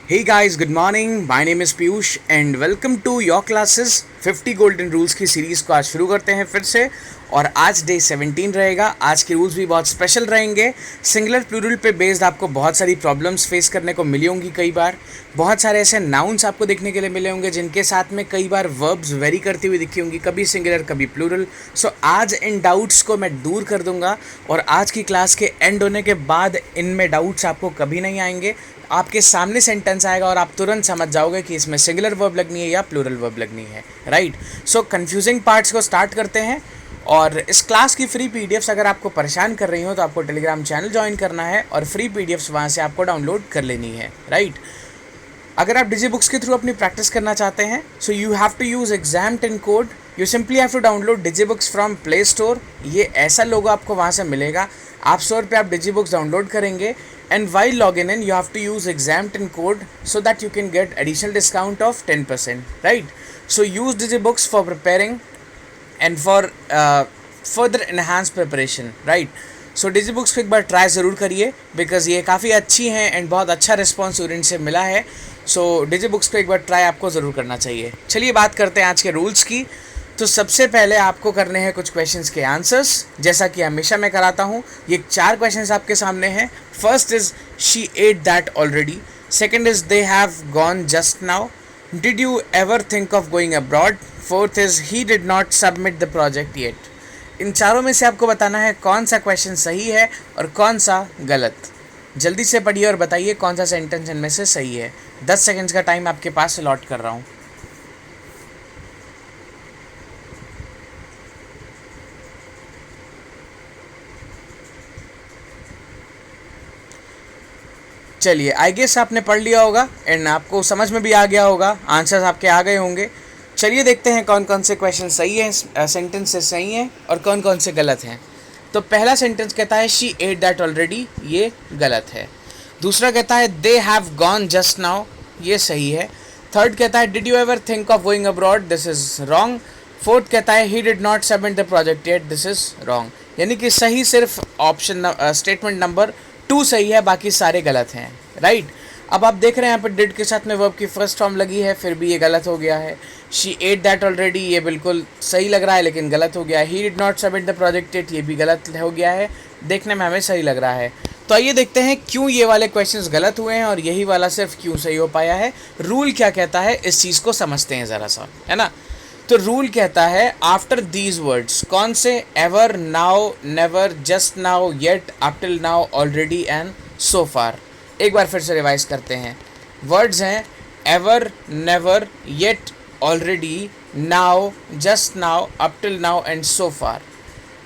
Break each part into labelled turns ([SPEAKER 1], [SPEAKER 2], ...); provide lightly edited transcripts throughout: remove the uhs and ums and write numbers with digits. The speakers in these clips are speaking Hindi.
[SPEAKER 1] Hey guys, good morning. My name is Piyush and welcome to your classes 50 golden rules की सीरीज को आज शुरू करते हैं फिर से। और आज डे 17 रहेगा। आज के रूल्स भी बहुत स्पेशल रहेंगे। सिंगुलर प्लूरल पे बेस्ड आपको बहुत सारी प्रॉब्लम्स फेस करने को मिली होंगी। कई बार बहुत सारे ऐसे नाउन्स आपको देखने के लिए मिले होंगे जिनके साथ में कई बार वर्ब्स वेरी करती हुई दिखी होंगी, कभी सिंगुलर कभी प्लूरल। सो आज इन डाउट्स को मैं दूर कर दूंगा और आज की क्लास के एंड होने के बाद इनमें डाउट्स आपको कभी नहीं आएंगे। आपके सामने सेंटेंस आएगा और आप तुरंत समझ जाओगे कि इसमें सिंगुलर वर्ब लगनी है या प्लूरल वर्ब लगनी है। राइट। सो कंफ्यूजिंग पार्ट्स को स्टार्ट करते हैं। और इस क्लास की फ्री पीडीएफ्स अगर आपको परेशान कर रही हो तो आपको टेलीग्राम चैनल ज्वाइन करना है और फ्री पीडीएफ्स वहाँ से आपको डाउनलोड कर लेनी है। राइट। अगर आप डिजी बुक्स के थ्रू अपनी प्रैक्टिस करना चाहते हैं so you have to use exam tin code. You simply have to download digi books from play store. ये ऐसा लोगो आपको वहाँ से मिलेगा। आप स्टोर पे आप डिजी बुक्स डाउनलोड करेंगे and while logging in you have to use exam10 code so that you can get additional discount of 10%. Right. So use digibooks for preparing and for further enhanced preparation. Right. सो डिजीबुक्स को एक बार ट्राई ज़रूर करिए बिकॉज ये काफ़ी अच्छी हैं एंड बहुत अच्छा रिस्पॉन्स स्टूडेंट से मिला है। सो डिजीबुक्स को एक बार ट्राई आपको ज़रूर करना चाहिए। चलिए बात करते हैं आज के रूल्स की। तो सबसे पहले आपको करने हैं कुछ क्वेश्चंस के आंसर्स, जैसा कि हमेशा मैं कराता हूँ। ये 4 क्वेश्चंस आपके सामने हैं। First is she ate that already. Second is they have gone just now. Did you ever think of going abroad. Fourth is he did not submit the project yet. इन चारों में से आपको बताना है कौन सा क्वेश्चन सही है और कौन सा गलत। जल्दी से पढ़िए और बताइए कौन सा सेंटेंस इनमें से सही है। 10 सेकेंड्स का टाइम आपके पास अलॉट कर रहा हूँ। चलिए, आई गेस आपने पढ़ लिया होगा एंड आपको समझ में भी आ गया होगा, आंसर्स आपके आ गए होंगे। चलिए देखते हैं कौन कौन से क्वेश्चन सही हैं, सेंटेंसेस सही हैं और कौन कौन से गलत हैं। तो पहला सेंटेंस कहता है शी एट दैट ऑलरेडी, ये गलत है। दूसरा कहता है दे हैव गॉन जस्ट नाउ, ये सही है। थर्ड कहता है did you ever think of going abroad, this is wrong. Fourth कहता है ही did not submit the project yet, this is wrong. यानी कि सही सिर्फ ऑप्शन स्टेटमेंट नंबर 2 सही है, बाकी सारे गलत हैं। राइट। अब आप देख रहे हैं यहाँ पर डिड के साथ में वर्ब की फर्स्ट फॉर्म लगी है, फिर भी ये गलत हो गया है। शी एट दैट ऑलरेडी, ये बिल्कुल सही लग रहा है लेकिन गलत हो गया है। ही did not submit the project yet, ये भी गलत हो गया है। देखने में हमें सही लग रहा है। तो आइए देखते हैं क्यों ये वाले क्वेश्चंस गलत हुए हैं और यही वाला सिर्फ क्यों सही हो पाया है। रूल क्या कहता है इस चीज़ को समझते हैं ज़रा सा, है ना। तो रूल कहता है आफ्टर दीज वर्ड्स, कौन से, ever, now, never, just now, yet, up till now, already and so far. एक बार फिर से रिवाइज करते हैं। वर्ड्स हैं ever, never, yet, already, now, just now, up till now and so far.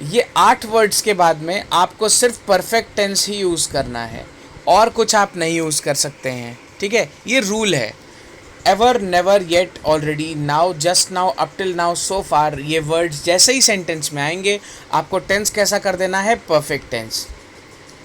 [SPEAKER 1] ये 8 वर्ड्स के बाद में आपको सिर्फ परफेक्ट टेंस ही यूज़ करना है और कुछ आप नहीं यूज़ कर सकते हैं। ठीक है, ये रूल है। Ever, never, yet, already, now, just now, up till now, so far, ये वर्ड्स जैसे ही सेंटेंस में आएंगे आपको टेंस कैसा कर देना है, परफेक्ट टेंस।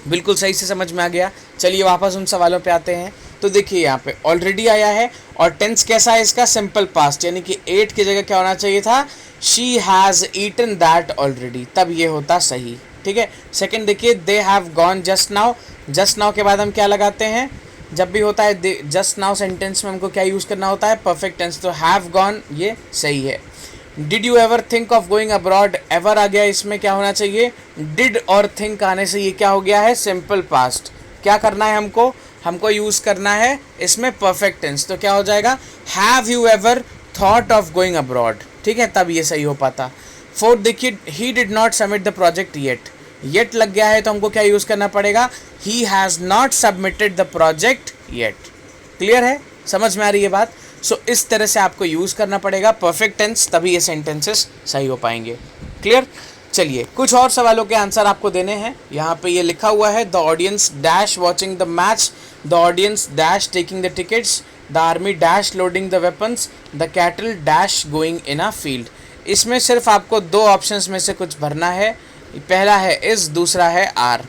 [SPEAKER 1] बिल्कुल सही से समझ में आ गया। चलिए वापस उन सवालों पे आते हैं। तो देखिए यहाँ पे ऑलरेडी आया है और टेंस कैसा है इसका, सिंपल पास्ट, यानी कि 8 की जगह क्या होना चाहिए था, she has eaten that already, तब ये होता सही। ठीक है। सेकंड देखिए they have gone just now. Just now के बाद हम क्या लगाते हैं, जब भी होता है जस्ट नाउ सेंटेंस में हमको क्या यूज़ करना होता है, परफेक्ट टेंस। तो हैव गॉन ये सही है। Did you ever think of going abroad, ever आ गया, इसमें क्या होना चाहिए, डिड और थिंक आने से ये क्या हो गया है, सिंपल पास्ट। क्या करना है हमको यूज़ करना है इसमें परफेक्ट टेंस। तो क्या हो जाएगा, have you ever thought of going abroad. ठीक है, तब ये सही हो पाता। फोर्थ देखिए ही did not submit the project yet, yet लग गया है तो हमको क्या यूज़ करना पड़ेगा, he has not submitted the project yet. Clear है, समझ में आ रही है बात। सो इस तरह से आपको यूज़ करना पड़ेगा परफेक्ट टेंस, तभी ये सेंटेंसेस सही हो पाएंगे। क्लियर। चलिए कुछ और सवालों के आंसर आपको देने हैं। यहाँ पे ये लिखा हुआ है the audience dash watching the match, the audience dash taking the tickets, the army dash loading the weapons, the cattle dash going in a field. इसमें सिर्फ आपको 2 ऑप्शंस में से कुछ भरना है। पहला है इस, दूसरा है आर।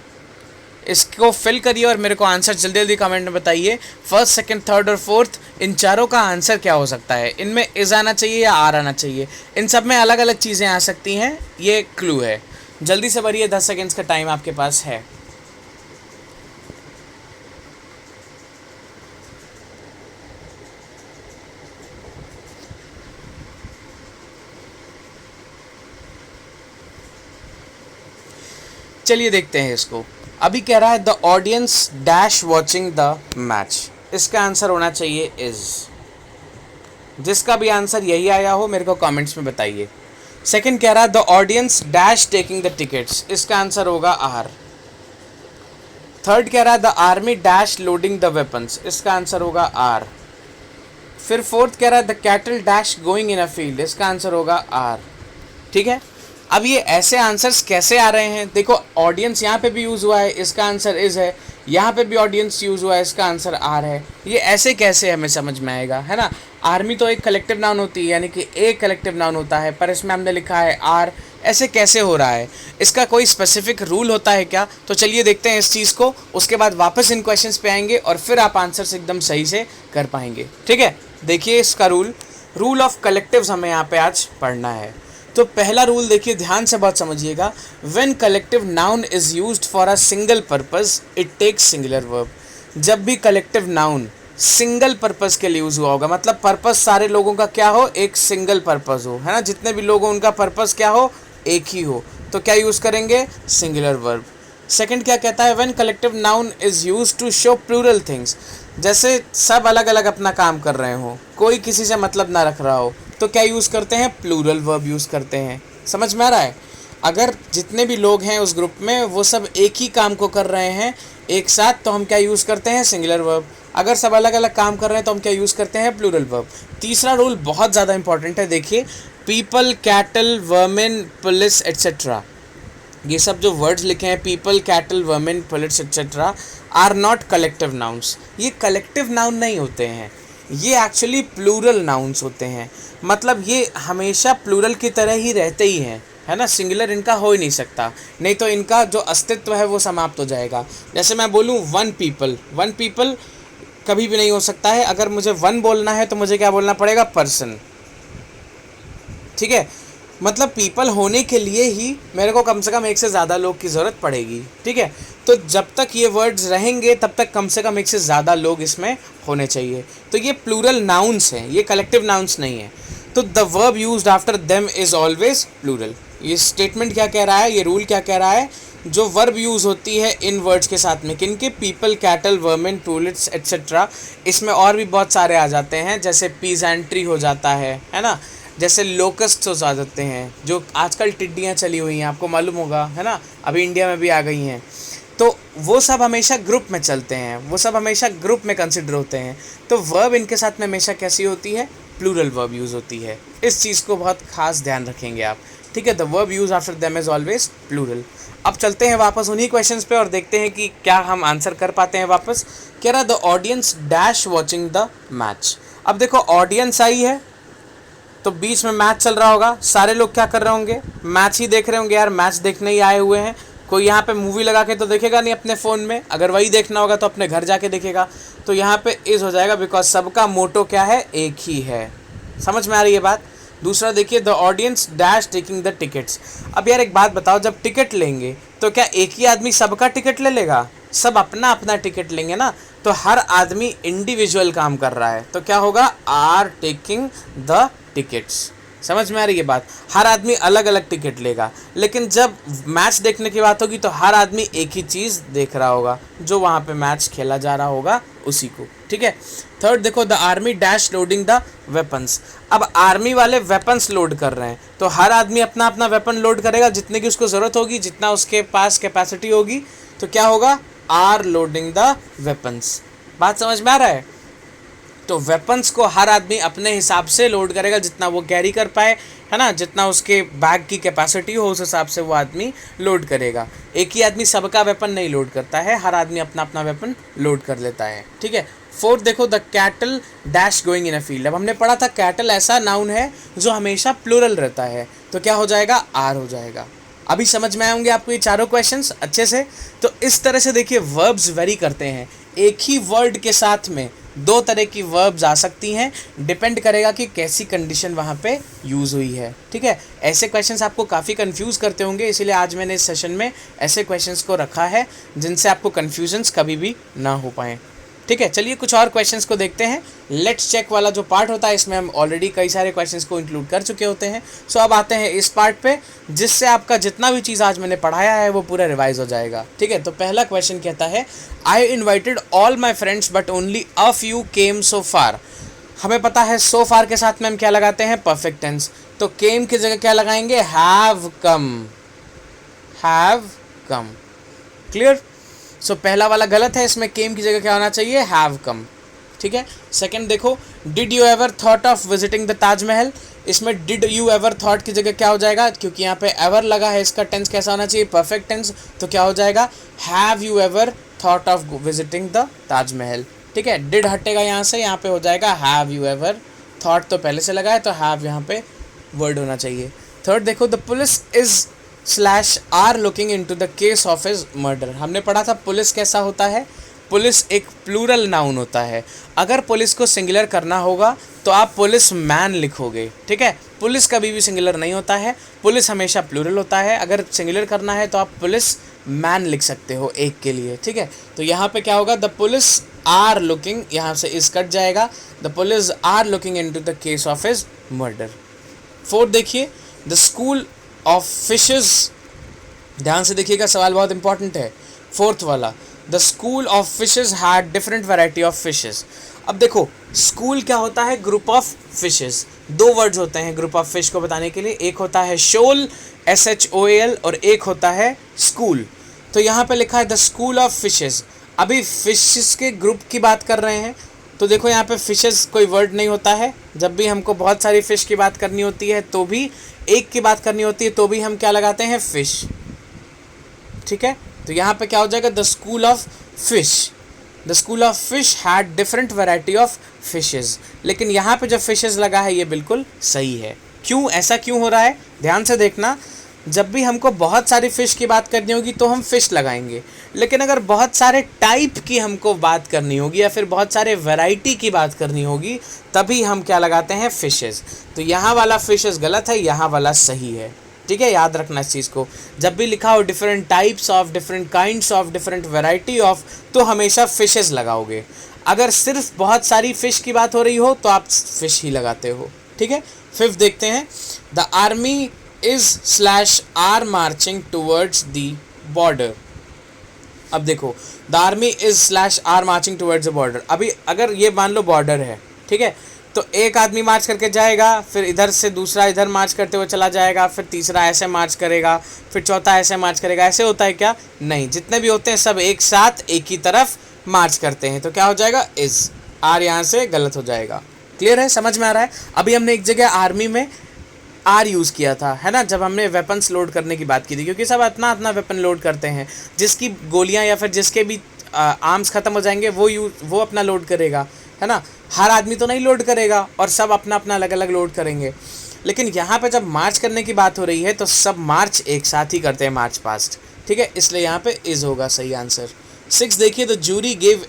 [SPEAKER 1] इसको फिल करिए और मेरे को आंसर जल्दी जल्दी कमेंट में बताइए। फर्स्ट, सेकंड, थर्ड और फोर्थ, इन चारों का आंसर क्या हो सकता है। इनमें इज आना चाहिए या आर आना चाहिए। इन सब में अलग अलग चीज़ें आ सकती हैं, ये क्लू है। जल्दी से भरिए, 10 सेकेंड्स का टाइम आपके पास है। चलिए देखते हैं इसको। अभी कह रहा है the audience dash watching the match, इसका आंसर होना चाहिए इज। जिसका भी आंसर यही आया हो मेरे को कमेंट्स में बताइए। सेकंड कह रहा है the audience dash taking the tickets, इसका आंसर होगा आर। थर्ड कह रहा है the army dash loading the weapons, इसका आंसर होगा आर। फिर फोर्थ कह रहा है the cattle dash going in a field, इसका आंसर होगा आर। ठीक है, अब ये ऐसे आंसर्स कैसे आ रहे हैं? देखो ऑडियंस यहाँ पे भी यूज़ हुआ है, इसका आंसर इज है। यहाँ पे भी ऑडियंस यूज़ हुआ है, इसका आंसर आर है। ये ऐसे कैसे हमें समझ में आएगा, है ना? आर्मी तो एक कलेक्टिव नाउन होती है, यानी कि एक कलेक्टिव नाउन होता है, पर इसमें हमने लिखा है आर। ऐसे कैसे हो रहा है? इसका कोई स्पेसिफिक रूल होता है क्या? तो चलिए देखते हैं इस चीज़ को, उसके बाद वापस इन क्वेश्चंस पे आएंगे और फिर आप आंसर्स एकदम सही से कर पाएंगे। ठीक है, देखिए इसका रूल ऑफ कलेक्टिव्स हमें यहाँ पे आज पढ़ना है। तो पहला रूल देखिए, ध्यान से बहुत समझिएगा। When collective noun is used for a single purpose it takes singular verb. जब भी कलेक्टिव नाउन सिंगल पर्पस के लिए यूज हुआ होगा, मतलब पर्पस सारे लोगों का क्या हो, एक सिंगल पर्पस हो, है ना? जितने भी लोग हो उनका पर्पस क्या हो, एक ही हो, तो क्या यूज करेंगे, सिंगुलर वर्ब। सेकंड क्या कहता है, when collective noun is used to show plural things. जैसे सब अलग अलग अपना काम कर रहे हो, कोई किसी से मतलब ना रख रहा हो, तो क्या यूज़ करते हैं, प्लूरल वर्ब यूज़ करते हैं। समझ में आ रहा है? अगर जितने भी लोग हैं उस ग्रुप में वो सब एक ही काम को कर रहे हैं एक साथ, तो हम क्या यूज़ करते हैं, सिंगुलर वर्ब। अगर सब अलग अलग काम कर रहे हैं तो हम क्या यूज़ करते हैं, प्लूरल वर्ब। तीसरा रूल बहुत ज़्यादा इंपॉर्टेंट है, देखिए, people, cattle, vermin, police etcetera, ये सब जो वर्ड्स लिखे हैं, people, cattle, vermin, police etcetera, are not collective nouns. ये कलेक्टिव नाउन नहीं होते हैं, ये एक्चुअली प्लूरल नाउन्स होते हैं। मतलब ये हमेशा प्लूरल की तरह ही रहते ही हैं, है ना? सिंगुलर इनका हो ही नहीं सकता, नहीं तो इनका जो अस्तित्व है वो समाप्त हो जाएगा। जैसे मैं बोलूँ वन पीपल कभी भी नहीं हो सकता है। अगर मुझे वन बोलना है तो मुझे क्या बोलना पड़ेगा, पर्सन। ठीक है, मतलब पीपल होने के लिए ही मेरे को कम से कम एक से ज़्यादा लोग की ज़रूरत पड़ेगी। ठीक है, तो जब तक ये वर्ड्स रहेंगे तब तक कम से कम एक से ज़्यादा लोग इसमें होने चाहिए। तो ये प्लूरल नाउन्स हैं, ये कलेक्टिव नाउन्स नहीं है। तो the verb used after them is always plural. ये स्टेटमेंट क्या कह रहा है, ये रूल क्या कह रहा है, जो वर्ब यूज़ होती है इन वर्ड्स के साथ में, किनके, people, cattle, vermin, police etcetera, इसमें और भी बहुत सारे आ जाते हैं, जैसे पीजेंट्री हो जाता है ना? जैसे लोकस्ट हो जाते हैं, जो आजकल टिड्डियाँ चली हुई हैं, आपको मालूम होगा, है ना? अभी इंडिया में भी आ गई हैं। तो वो सब हमेशा ग्रुप में चलते हैं, वो सब हमेशा ग्रुप में कंसिडर होते हैं। तो वर्ब इनके साथ में हमेशा कैसी होती है, प्लूरल वर्ब यूज़ होती है। इस चीज़ को बहुत खास ध्यान रखेंगे आप। ठीक है, the verb use after them is always plural. अब चलते हैं वापस उन्हीं क्वेश्चंस पे और देखते हैं कि क्या हम आंसर कर पाते हैं वापस। कह रहा the audience dash watching the match. अब देखो ऑडियंस आई है तो बीच में मैच चल रहा होगा, सारे लोग क्या कर रहे होंगे, मैच ही देख रहे होंगे। यार मैच देखने ही आए हुए हैं, कोई यहाँ पे मूवी लगा के तो देखेगा नहीं अपने फ़ोन में, अगर वही देखना होगा तो अपने घर जाके देखेगा। तो यहाँ पे इज हो जाएगा, बिकॉज सबका मोटो क्या है, एक ही है। समझ में आ रही है बात? दूसरा देखिए, the audience dash taking the tickets. अब यार एक बात बताओ, जब टिकट लेंगे तो क्या एक ही आदमी सबका टिकट ले लेगा? सब अपना अपना टिकट लेंगे ना, तो हर आदमी इंडिविजुअल काम कर रहा है, तो क्या होगा, आर टेकिंग द टिकट्स। समझ में आ रही है बात? हर आदमी अलग अलग टिकट लेगा, लेकिन जब मैच देखने की बात होगी तो हर आदमी एक ही चीज़ देख रहा होगा, जो वहाँ पे मैच खेला जा रहा होगा उसी को। ठीक है, थर्ड देखो, the army dash loading the weapons. अब आर्मी वाले वेपन्स लोड कर रहे हैं, तो हर आदमी अपना अपना वेपन लोड करेगा जितने की उसको ज़रूरत होगी, जितना उसके पास कैपेसिटी होगी। तो क्या होगा, आर लोडिंग द वेपन्स। बात समझ में आ रहा है? तो वेपन्स को हर आदमी अपने हिसाब से लोड करेगा, जितना वो कैरी कर पाए, है ना? जितना उसके बैग की कैपेसिटी हो उस हिसाब से वो आदमी लोड करेगा। एक ही आदमी सबका वेपन नहीं लोड करता है, हर आदमी अपना अपना वेपन लोड कर लेता है। ठीक है, फोर्थ देखो, the cattle dash going in a field. अब हमने पढ़ा था कैटल ऐसा नाउन है जो हमेशा प्लूरल रहता है, तो क्या हो जाएगा, आर हो जाएगा। अभी समझ में आएंगे आपको ये चारों क्वेश्चंस अच्छे से? तो इस तरह से देखिए वर्ब्स वेरी करते हैं, एक ही वर्ड के साथ में दो तरह की वर्ब्स आ सकती हैं, डिपेंड करेगा कि कैसी कंडीशन वहाँ पे यूज़ हुई है। ठीक है, ऐसे क्वेश्चंस आपको काफ़ी कंफ्यूज करते होंगे, इसीलिए आज मैंने इस सेशन में ऐसे क्वेश्चंस को रखा है जिनसे आपको कन्फ्यूजन्स कभी भी ना हो पाएँ। ठीक है, चलिए कुछ और क्वेश्चंस को देखते हैं। लेट्स चेक वाला जो पार्ट होता है इसमें हम ऑलरेडी कई सारे क्वेश्चंस को इंक्लूड कर चुके होते हैं। सो अब आते हैं इस पार्ट पे जिससे आपका जितना भी चीज़ आज मैंने पढ़ाया है वो पूरा रिवाइज हो जाएगा। ठीक है, तो पहला क्वेश्चन कहता है I invited all my friends but only a few came so far. हमें पता है सो फार के साथ में हम क्या लगाते हैं, परफेक्ट टेंस। तो केम की जगह क्या लगाएंगे, have come, have come. Clear. So पहला वाला गलत है, इसमें केम की जगह क्या होना चाहिए, हैव कम। ठीक है। सेकंड देखो, did you ever thought of visiting the Taj Mahal, इसमें डिड यू एवर थॉट की जगह क्या हो जाएगा, क्योंकि यहाँ पे एवर लगा है, इसका टेंस कैसा होना चाहिए, परफेक्ट टेंस। तो क्या हो जाएगा, have you ever thought of visiting the Taj Mahal. ठीक है, डिड हटेगा यहाँ से, यहाँ पे हो जाएगा हैव यू एवर, थॉट तो पहले से लगा है तो हैव यहाँ पे वर्ड होना चाहिए। थर्ड देखो, the police is slash are looking into the case of his murder. हमने पढ़ा था पुलिस कैसा होता है, पुलिस एक प्लूरल नाउन होता है। अगर पुलिस को सिंगुलर करना होगा तो आप पुलिस मैन लिखोगे। ठीक है, पुलिस कभी भी सिंगुलर नहीं होता है, पुलिस हमेशा प्लूरल होता है। अगर सिंगुलर करना है तो आप पुलिस मैन लिख सकते हो एक के लिए। ठीक है, तो यहाँ पे क्या होगा, द पुलिस आर लुकिंग, यहाँ से इस कट जाएगा, the police are looking into the case of his murder. Fourth देखिए, द स्कूल ऑफ फिशेस, ध्यान से देखिएगा सवाल बहुत इंपॉर्टेंट है। फोर्थ वाला, the school of fishes had different variety of fishes. अब देखो स्कूल क्या होता है, ग्रुप ऑफ फिशेस। दो वर्ड्स होते हैं ग्रुप ऑफ फिश को बताने के लिए, एक होता है शोल SHOAL और एक होता है स्कूल। तो यहाँ पे लिखा है द स्कूल ऑफ फिशेस। अभी फिशेस के ग्रुप की बात कर रहे हैं, तो देखो यहाँ पे फिशेस कोई वर्ड नहीं होता है। जब भी हमको बहुत सारी फिश की बात करनी होती है तो भी, एक की बात करनी होती है तो भी हम क्या लगाते हैं, फिश। ठीक है, तो यहाँ पे क्या हो जाएगा, the school of fish. The school of fish had different variety of fishes. लेकिन यहाँ पे जो फिशेस लगा है ये बिल्कुल सही है। क्यों, ऐसा क्यों हो रहा है, ध्यान से देखना। जब भी हमको बहुत सारी फ़िश की बात करनी होगी तो हम फ़िश लगाएंगे, लेकिन अगर बहुत सारे टाइप की हमको बात करनी होगी या फिर बहुत सारे वैरायटी की बात करनी होगी तभी हम क्या लगाते हैं, फ़िशेस। तो यहाँ वाला फ़िशेस गलत है, यहाँ वाला सही है। ठीक है, याद रखना इस चीज़ को। जब भी लिखा हो different types of, different kinds of, different variety of, तो हमेशा फ़िशेस लगाओगे। अगर सिर्फ बहुत सारी फ़िश की बात हो रही हो तो आप फ़िश ही लगाते हो। ठीक है। फिफ्थ देखते हैं, the army is slash are marching towards the border. अब देखो, the army is slash are marching towards the border. अभी अगर ये मान लो बॉर्डर है, ठीक है, तो एक आदमी मार्च करके जाएगा, फिर इधर से दूसरा इधर मार्च करते हुए चला जाएगा, फिर तीसरा ऐसे मार्च करेगा, फिर चौथा ऐसे मार्च करेगा। ऐसे होता है क्या, नहीं, जितने भी होते हैं सब एक साथ एक ही तरफ मार्च करते हैं। तो क्या हो जाएगा, इज, आर यहाँ से गलत हो जाएगा। क्लियर है, समझ में आ रहा है। अभी हमने एक जगह आर्मी में आर यूज़ किया था, है ना, जब हमने वेपन्स लोड करने की बात की थी, क्योंकि सब अपना अपना वेपन लोड करते हैं। जिसकी गोलियां या फिर जिसके भी आर्म्स ख़त्म हो जाएंगे वो अपना लोड करेगा, है ना। हर आदमी तो नहीं लोड करेगा और सब अपना अपना अलग अलग लोड करेंगे। लेकिन यहाँ पे जब मार्च करने की बात हो रही है तो सब मार्च एक साथ ही करते हैं, मार्च पास्ट। ठीक है, इसलिए यहाँ पे इज होगा सही आंसर। 6 देखिए, the jury gave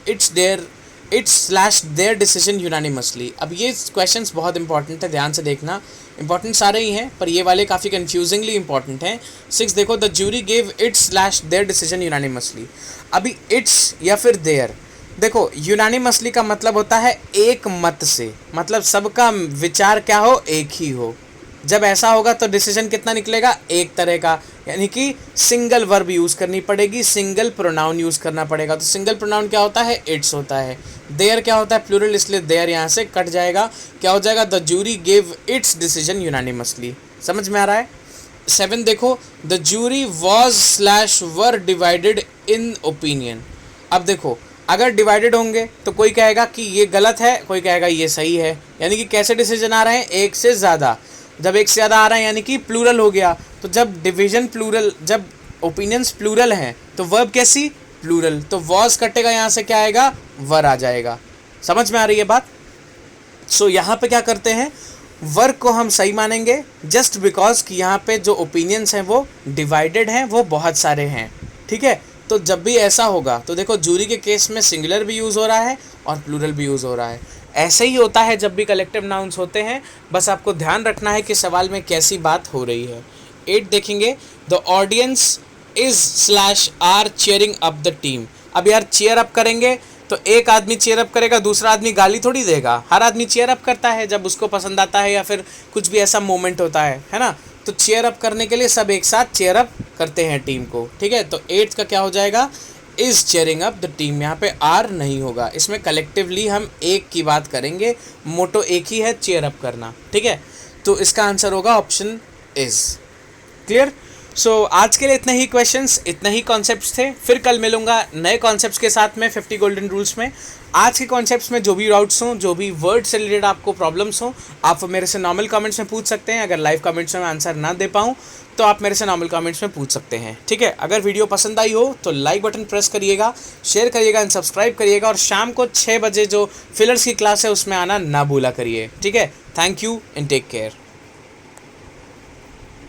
[SPEAKER 1] its slash their decision unanimously. अब ये क्वेश्चंस बहुत इंपॉर्टेंट है, ध्यान से देखना। इंपॉर्टेंट सारे ही हैं पर ये वाले काफ़ी कंफ्यूजिंगली इंपॉर्टेंट हैं। 6 देखो, the jury gave its slash their decision unanimously. अभी इट्स या फिर देयर, देखो यूनानिमसली का मतलब होता है एक मत से, मतलब सबका विचार क्या हो, एक ही हो। जब ऐसा होगा तो डिसीजन कितना निकलेगा, एक तरह का, यानी कि सिंगल वर्ब यूज़ करनी पड़ेगी, सिंगल प्रोनाउन यूज़ करना पड़ेगा। तो सिंगल प्रोनाउन क्या होता है, इट्स होता है। देयर क्या होता है, प्लूरल, इसलिए देयर यहाँ से कट जाएगा। क्या हो जाएगा, the jury gave its decision unanimously. समझ में आ रहा है। 7 देखो, the jury was slash were divided in opinion. अब देखो, अगर डिवाइडेड होंगे तो कोई कहेगा कि ये गलत है, कोई कहेगा ये सही है, यानी कि कैसे डिसीजन आ रहे हैं, एक से ज़्यादा। जब एक से ज़्यादा आ रहा है यानी कि प्लूरल हो गया। तो जब डिवीजन प्लूरल, जब ओपिनियंस प्लूरल हैं तो वर्ब कैसी, प्लूरल। तो वॉज कटेगा, यहाँ से क्या आएगा, वर आ जाएगा। समझ में आ रही है बात। सो यहाँ पे क्या करते हैं, वर्क को हम सही मानेंगे जस्ट बिकॉज कि यहाँ पे जो ओपिनियंस हैं वो डिवाइडेड हैं, वो बहुत सारे हैं। ठीक है, तो जब भी ऐसा होगा तो देखो जूरी के केस में सिंगुलर भी यूज़ हो रहा है और प्लूरल भी यूज़ हो रहा है। ऐसे ही होता है जब भी कलेक्टिव नाउन्स होते हैं, बस आपको ध्यान रखना है कि सवाल में कैसी बात हो रही है। 8 देखेंगे, the audience is slash are cheering up the team. अब यार चीयर अप करेंगे तो तो एक आदमी चीयर अप करेगा, दूसरा आदमी गाली थोड़ी देगा। हर आदमी चीयर अप करता है जब उसको पसंद आता है या फिर कुछ भी ऐसा मोमेंट होता है ना। तो चीयर अप करने के लिए सब एक साथ चीयर अप करते हैं टीम को, ठीक है। तो 8th का क्या हो जाएगा, is cheering up the team. यहाँ पे आर नहीं होगा, इसमें कलेक्टिवली हम एक की बात करेंगे, मोटो एक ही है, चेयर अप करना, ठीक है। तो इसका आंसर होगा ऑप्शन इज। क्लियर। सो आज के लिए इतने ही क्वेश्चंस, इतने ही कॉन्सेप्ट्स थे। फिर कल मिलूंगा नए कॉन्सेप्ट्स के साथ में 50 गोल्डन रूल्स में। आज के कॉन्सेप्ट्स में जो भी डाउट्स हों, जो भी वर्ड से रिलेटेड आपको प्रॉब्लम्स हों, आप मेरे से नॉर्मल कमेंट्स में पूछ सकते हैं। अगर लाइव कमेंट्स में आंसर ना दे पाऊँ तो आप मेरे से नॉर्मल कमेंट्स में पूछ सकते हैं, ठीक है। अगर वीडियो पसंद आई हो तो लाइक बटन प्रेस करिएगा, शेयर करिएगा एंड सब्सक्राइब करिएगा। और शाम को 6 बजे जो फिलर्स की क्लास है उसमें आना ना भूला करिए, ठीक है। Thank you and take care.